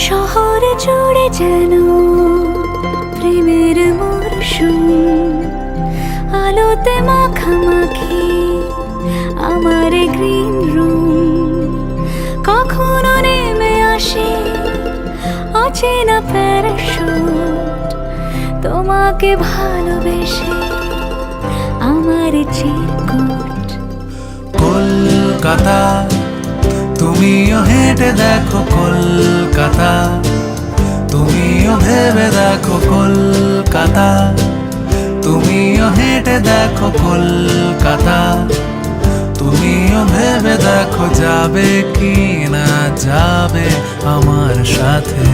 শহরে জুড়ে যেন প্রেমের মরশুম, আলোতে মাখামাখি আমার গ্রিন রুম। কখনো নেমে আসে অচেনা প্যারাশুট, তোমাকে ভালোবেসে আমার চিরকুট। কলকাতা তুমিও হেঁটে দেখো, কলকাতা তুমিও ভেবে দেখো, কলকাতা তুমিও হেঁটে দেখো, কলকাতা তুমিও ভেবে দেখো, যাবে কি না যাবে আমার সাথে।